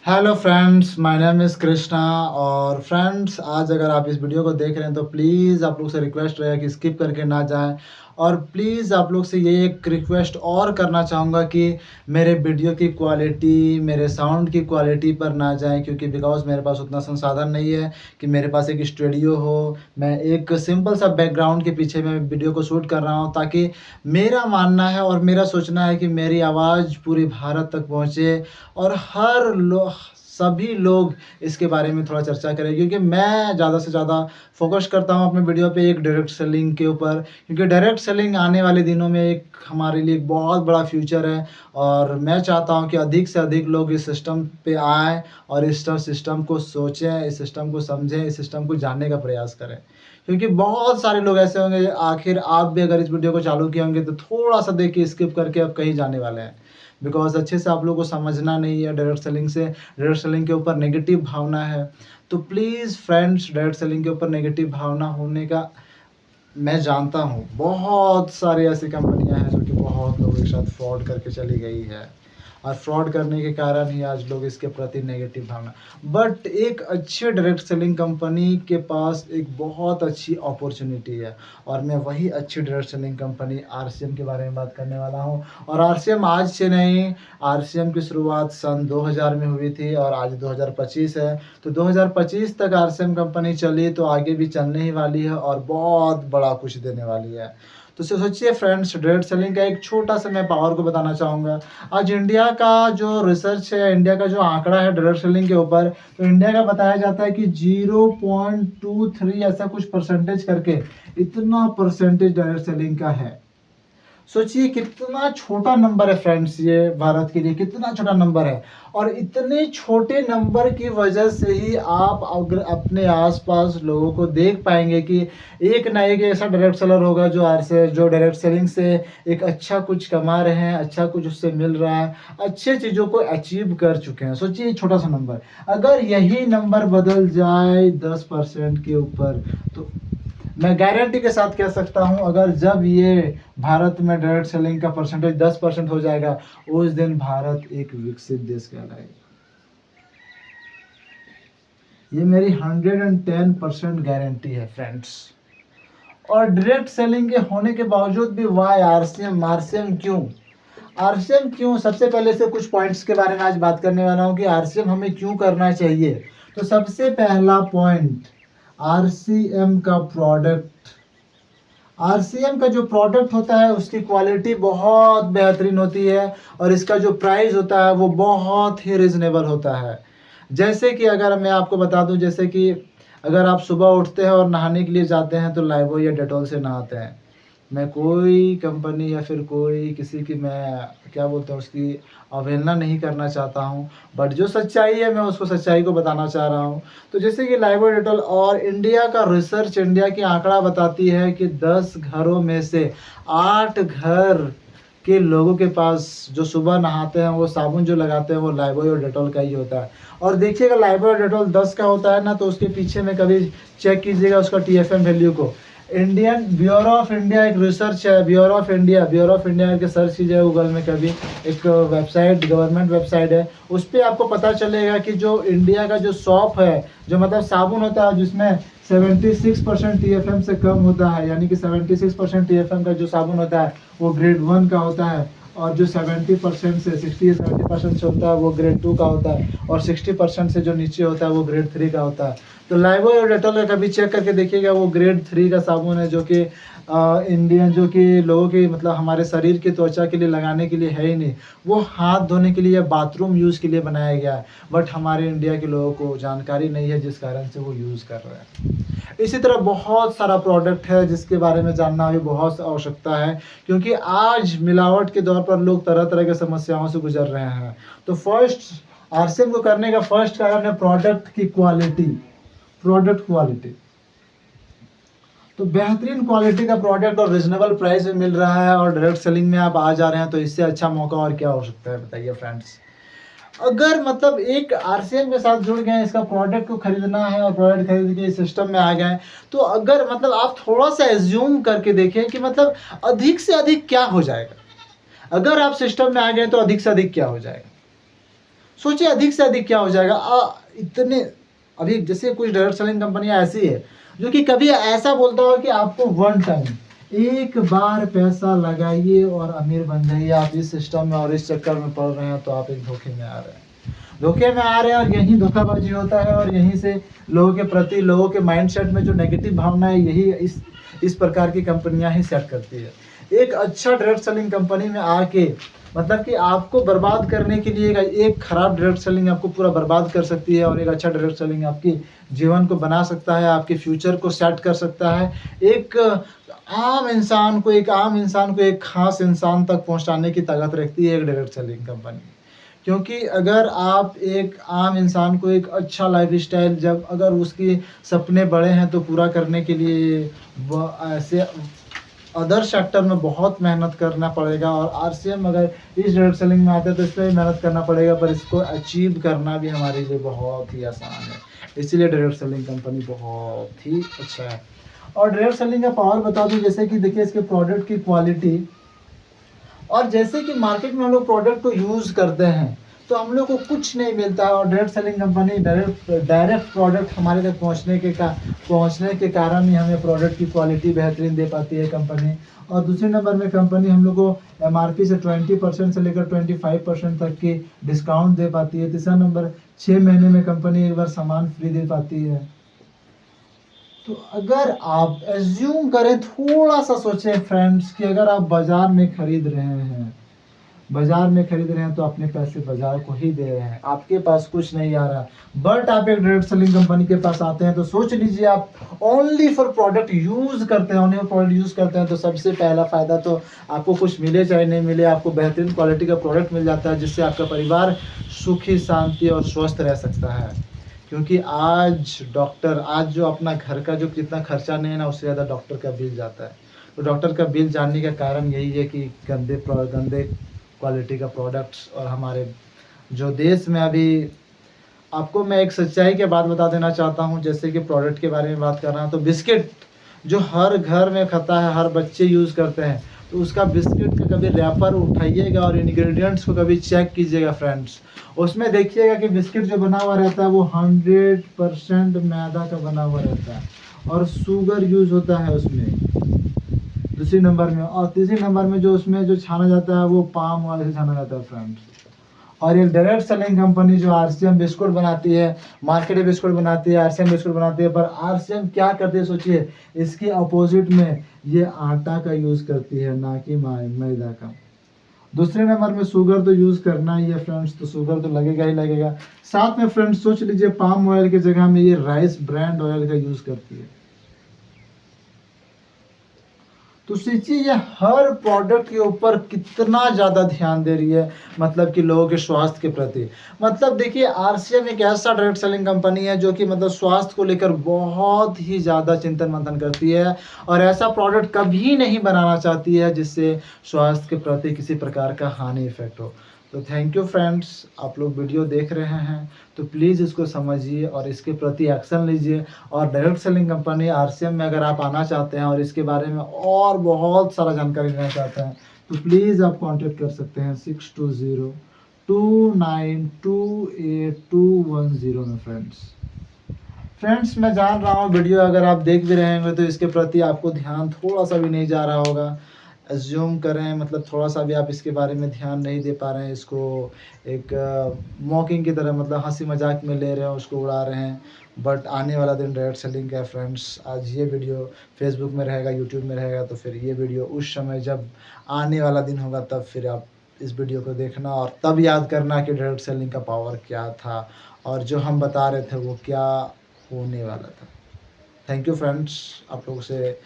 Hello friends, my name is Krishna. और friends, आज अगर आप इस वीडियो को देख रहे हैं तो प्लीज़ आप लोग से रिक्वेस्ट रहेगा कि स्किप करके ना जाएं। और प्लीज़ आप लोग से ये एक रिक्वेस्ट और करना चाहूँगा कि मेरे वीडियो की क्वालिटी, मेरे साउंड की क्वालिटी पर ना जाएं, क्योंकि बिकॉज़ मेरे पास उतना संसाधन नहीं है कि मेरे पास एक स्टूडियो हो। मैं एक सिंपल सा बैकग्राउंड के पीछे मैं वीडियो को शूट कर रहा हूँ, ताकि मेरा मानना है और मेरा सोचना है कि मेरी आवाज़ पूरे भारत तक पहुँचे और सभी लोग इसके बारे में थोड़ा चर्चा करें, क्योंकि मैं ज़्यादा से ज़्यादा फ़ोकस करता हूँ अपने वीडियो पे एक डायरेक्ट सेलिंग के ऊपर, क्योंकि डायरेक्ट सेलिंग आने वाले दिनों में एक हमारे लिए एक बहुत बड़ा फ्यूचर है। और मैं चाहता हूँ कि अधिक से अधिक लोग इस सिस्टम पे आएँ और इस सिस्टम को सोचें, इस सिस्टम को समझें, इस सिस्टम को जानने का प्रयास करें। क्योंकि बहुत सारे लोग ऐसे होंगे, आखिर आप भी अगर इस वीडियो को चालू किए होंगे तो थोड़ा-सा देख के स्किप करके आप कहीं जाने वाले हैं। बिकॉज़ अच्छे से आप लोगों को समझना नहीं है डायरेक्ट सेलिंग के ऊपर नेगेटिव भावना है। तो प्लीज़ फ्रेंड्स, डायरेक्ट सेलिंग के ऊपर नेगेटिव भावना होने का मैं जानता हूँ। बहुत सारी ऐसी कंपनियाँ हैं जो कि बहुत लोगों के साथ फ्रॉड करके चली गई है। और फ्रॉड करने के कारण ही आज लोग इसके प्रति नेगेटिव भावना। बट एक अच्छे डायरेक्ट सेलिंग कंपनी के पास एक बहुत अच्छी अपॉर्च्युनिटी है, और मैं वही अच्छी डायरेक्ट सेलिंग कंपनी आरसीएम के बारे में बात करने वाला हूँ। और आरसीएम आज से नहीं, आरसीएम की शुरुआत सन 2000 में हुई थी और आज 2025 है। तो 2025 तक आरसीएम कंपनी चली तो आगे भी चलने ही वाली है और बहुत बड़ा कुछ देने वाली है। तो सोचिए फ्रेंड्स, डायरेक्ट सेलिंग का एक छोटा-सा मैं पावर को बताना चाहूँगा। आज इंडिया का जो रिसर्च है, इंडिया का जो आंकड़ा है डायरेक्ट सेलिंग के ऊपर, तो इंडिया का बताया जाता है कि 0.23 ऐसा कुछ परसेंटेज करके इतना परसेंटेज डायरेक्ट सेलिंग का है। सोचिए कितना छोटा नंबर है फ्रेंड्स, ये भारत के लिए कितना छोटा नंबर है। और इतने छोटे नंबर की वजह से ही आप अगर अपने आसपास लोगों को देख पाएंगे कि एक ना एक ऐसा डायरेक्ट सेलर होगा जो डायरेक्ट सेलिंग से एक अच्छा कुछ कमा रहे हैं, अच्छा कुछ उससे मिल रहा है, अच्छे चीज़ों को अचीव कर चुके हैं। सोचिए छोटा सा नंबर, अगर यही नंबर बदल जाए 10% के ऊपर, तो मैं गारंटी के साथ कह सकता हूं, अगर जब ये भारत में डायरेक्ट सेलिंग का परसेंटेज 10% हो जाएगा, उस दिन भारत एक विकसित देश कहलाएगा। ये मेरी 110% गारंटी है फ्रेंड्स। और डायरेक्ट सेलिंग के होने के बावजूद भी वाई आरसीएम आरसीएम क्यों? आरसीएम क्यों? सबसे पहले से कुछ पॉइंट्स के बारे में आज बात करने वाला हूं कि आरसीएम हमें क्यों करना चाहिए। तो सबसे पहला पॉइंट, आरसीएम का प्रोडक्ट। आरसीएम का जो प्रोडक्ट होता है उसकी क्वालिटी बहुत बेहतरीन होती है, और इसका जो प्राइस होता है वो बहुत ही रिजनेबल होता है। जैसे कि अगर मैं आपको बता दूं, जैसे कि अगर आप सुबह उठते हैं और नहाने के लिए जाते हैं तो लाइबॉय या डेटॉल से नहाते हैं। मैं कोई कंपनी या फिर कोई किसी की, मैं क्या बोलते हैं, उसकी अवहेलना नहीं करना चाहता हूँ, बट जो सच्चाई है मैं उसको सच्चाई को बताना चाह रहा हूँ। तो जैसे कि लाइबॉय डेटॉल, और इंडिया का रिसर्च, इंडिया की आंकड़ा बताती है कि 10 घरों में से 8 घर के लोगों के पास जो सुबह नहाते हैं वो साबुन जो लगाते हैं वो लाइबॉय और डेटॉल का ही होता है। और देखिएगा, लाइबॉय और डेटॉल 10 का होता है ना, तो उसके पीछे में कभी चेक कीजिएगा उसका टीएफएम वैल्यू को। इंडियन ब्यूरो ऑफ इंडिया एक रिसर्च है, ब्यूरो ऑफ इंडिया करके सर्च कीजिए गूगल में कभी, एक वेबसाइट, गवर्नमेंट वेबसाइट है, उस पर आपको पता चलेगा कि जो इंडिया का जो सॉप है, जो मतलब साबुन होता है जिसमें 76% टीएफएम से कम होता है, यानी कि 76% टीएफएम का जो साबुन होता है वो ग्रेड 1 का होता है, और जो 70% से 60-70% से होता है वो ग्रेड 2 का होता है, और 60% से जो नीचे होता है वो ग्रेड 3 का होता है। तो लाइबॉय और डेटॉल का कभी चेक करके देखिएगा, वो ग्रेड 3 का साबुन है, जो कि इंडियन, जो कि लोगों की मतलब हमारे शरीर की त्वचा के लिए लगाने के लिए है ही नहीं, वो हाथ धोने के लिए या बाथरूम यूज़ के लिए बनाया गया है। बट हमारे इंडिया के लोगों को जानकारी नहीं है, जिस कारण से वो यूज़ कर रहे हैं। इसी तरह बहुत सारा प्रोडक्ट है जिसके बारे में जानना भी बहुत आवश्यकता है, क्योंकि आज मिलावट के दौर पर लोग तरह तरह के समस्याओं से गुजर रहे हैं। तो फर्स्ट, आरसीएम को करने का फर्स्ट कारण है प्रोडक्ट की क्वालिटी। प्रोडक्ट क्वालिटी, तो बेहतरीन क्वालिटी का प्रोडक्ट और रिजनेबल प्राइस में मिल रहा है, और डायरेक्ट सेलिंग में आप आ जा रहे हैं, तो इससे अच्छा मौका और क्या हो सकता है, बताइए फ्रेंड्स। अगर मतलब एक आरसीएम के साथ जुड़ गए, इसका प्रोडक्ट को खरीदना है और प्रोडक्ट खरीद के इस सिस्टम में आ गए, तो अगर मतलब आप थोड़ा सा एज्यूम करके देखें कि मतलब अधिक से अधिक क्या हो जाएगा। अगर आप सिस्टम में आ गए तो अधिक से अधिक क्या हो जाएगा। सोचिए अधिक से अधिक क्या हो जाएगा। इतने अभी जैसे कुछ डायरेक्ट सेलिंग कंपनियां ऐसी है जो कि कभी ऐसा बोलता हो कि आपको वन टाइम एक बार पैसा लगाइए और अमीर बन जाइए। आप इस सिस्टम में और इस चक्कर में पड़ रहे हैं तो आप एक धोखे में आ रहे हैं, धोखे में आ रहे हैं। और यही धोखाबाजी होता है और यहीं से लोगों के प्रति, लोगों के माइंडसेट में जो नेगेटिव भावना है, यही इस प्रकार की कंपनियां ही सेट करती है। एक अच्छा डायरेक्ट सेलिंग कंपनी में आके मतलब कि आपको बर्बाद करने के लिए एक खराब डायरेक्ट सेलिंग आपको पूरा बर्बाद कर सकती है, और एक अच्छा डायरेक्ट सेलिंग आपकी जीवन को बना सकता है, आपके फ्यूचर को सेट कर सकता है। एक आम इंसान को एक खास इंसान तक पहुंचाने की ताकत रखती है एक डायरेक्ट सेलिंग कंपनी। क्योंकि अगर आप एक आम इंसान को एक अच्छा लाइफस्टाइल, जब अगर उसके सपने बड़े हैं तो पूरा करने के लिए ऐसे अदर सेक्टर में बहुत मेहनत करना पड़ेगा, और आरसीएम अगर इस डायरेक्ट सेलिंग में आता है तो इस पर भी मेहनत करना पड़ेगा, पर इसको अचीव करना भी हमारे लिए बहुत ही आसान है। इसीलिए डायरेक्ट सेलिंग कंपनी बहुत ही अच्छा है। और डायरेक्ट सेलिंग का पावर बता दूं, जैसे कि देखिए इसके प्रोडक्ट की क्वालिटी, और जैसे कि मार्केट में हम लोग प्रोडक्ट को यूज़ करते हैं तो हम लोग को कुछ नहीं मिलता है, और direct selling company direct product हमारे तक पहुंचने के कारण ही हमें प्रोडक्ट की क्वालिटी बेहतरीन दे पाती है कंपनी। और दूसरे नंबर में कंपनी हम लोग को एमआरपी से 20% से लेकर 25% तक की डिस्काउंट दे पाती है। तीसरा नंबर, 6 महीने में कंपनी एक बार सामान फ्री दे पाती है। तो अगर आप एज्यूम करें, थोड़ा सा सोचें फ्रेंड्स, कि अगर आप बाजार में खरीद रहे हैं तो अपने पैसे बाजार को ही दे रहे हैं, आपके पास कुछ नहीं आ रहा। बट आप एक डायरेक्ट सेलिंग कंपनी के पास आते हैं तो सोच लीजिए, आप ओनली फॉर प्रोडक्ट यूज करते हैं तो सबसे पहला फायदा तो आपको कुछ मिले चाहे नहीं मिले, आपको बेहतरीन क्वालिटी का प्रोडक्ट मिल जाता है, जिससे आपका परिवार सुखी, शांति और स्वस्थ रह सकता है। क्योंकि आज जो अपना घर का जो कितना खर्चा नहीं है ना, उससे ज़्यादा डॉक्टर का बिल जाता है। तो डॉक्टर का बिल जानने का कारण यही है कि गंदे क्वालिटी का प्रोडक्ट्स। और हमारे जो देश में अभी, आपको मैं एक सच्चाई की बात बता देना चाहता हूँ, जैसे कि प्रोडक्ट के बारे में बात कर रहा हूँ, तो बिस्किट जो हर घर में खाता है, हर बच्चे यूज़ करते हैं, तो उसका बिस्किट का कभी रैपर उठाइएगा और इंग्रेडिएंट्स को कभी चेक कीजिएगा फ्रेंड्स। उसमें देखिएगा कि बिस्किट जो बना हुआ रहता है वो 100% मैदा का बना हुआ रहता है, और शुगर यूज़ होता है उसमें दूसरी नंबर में। और तीसरी नंबर में जो उसमें जो छाना जाता है वो पाम ऑयल से छाना जाता है फ्रेंड्स। और एक डायरेक्ट सेलिंग कंपनी जो आरसीएम बिस्कुट बनाती है, मार्केट बिस्कुट बनाती है, आरसीएम बिस्कुट बनाती है, पर आरसीएम क्या करती है सोचिए, इसके अपोजिट में ये आटा का यूज़ करती है, ना कि मैदा का। दूसरे नंबर में शुगर तो यूज़ करना ही है फ्रेंड्स, तो शुगर तो लगेगा ही लगेगा। साथ में फ्रेंड्स सोच लीजिए, पाम ऑयल की जगह में ये राइस ब्रांड ऑयल का यूज़ करती है। तो सोचिए ये हर प्रोडक्ट के ऊपर कितना ज़्यादा ध्यान दे रही है, मतलब कि लोगों के स्वास्थ्य के प्रति। मतलब देखिए, आरसीएम एक ऐसा डायरेक्ट सेलिंग कंपनी है जो कि मतलब स्वास्थ्य को लेकर बहुत ही ज़्यादा चिंतन मंथन करती है, और ऐसा प्रोडक्ट कभी नहीं बनाना चाहती है जिससे स्वास्थ्य के प्रति किसी प्रकार का हानि इफेक्ट हो। तो थैंक यू फ्रेंड्स, आप लोग वीडियो देख रहे हैं तो प्लीज़ इसको समझिए और इसके प्रति एक्शन लीजिए। और डायरेक्ट सेलिंग कंपनी आरसीएम में अगर आप आना चाहते हैं और इसके बारे में और बहुत सारा जानकारी लेना चाहते हैं तो प्लीज़ आप कांटेक्ट कर सकते हैं 6202928210 में फ्रेंड्स मैं जान रहा हूँ वीडियो अगर आप देख भी रहे होंगे तो इसके प्रति आपको ध्यान थोड़ा सा भी नहीं जा रहा होगा। एज्यूम करें, मतलब थोड़ा सा भी आप इसके बारे में ध्यान नहीं दे पा रहे हैं, इसको एक मॉकिंग की तरह, मतलब हंसी मजाक में ले रहे हैं, उसको उड़ा रहे हैं। बट आने वाला दिन डायरेक्ट सेलिंग का है फ्रेंड्स। आज ये वीडियो फेसबुक में रहेगा, यूट्यूब में रहेगा, तो फिर ये वीडियो उस समय जब आने वाला दिन होगा तब फिर आप इस वीडियो को देखना, और तब याद करना कि डायरेक्ट सेलिंग का पावर क्या था और जो हम बता रहे थे वो क्या होने वाला था। थैंक यू फ्रेंड्स, आप लोगों से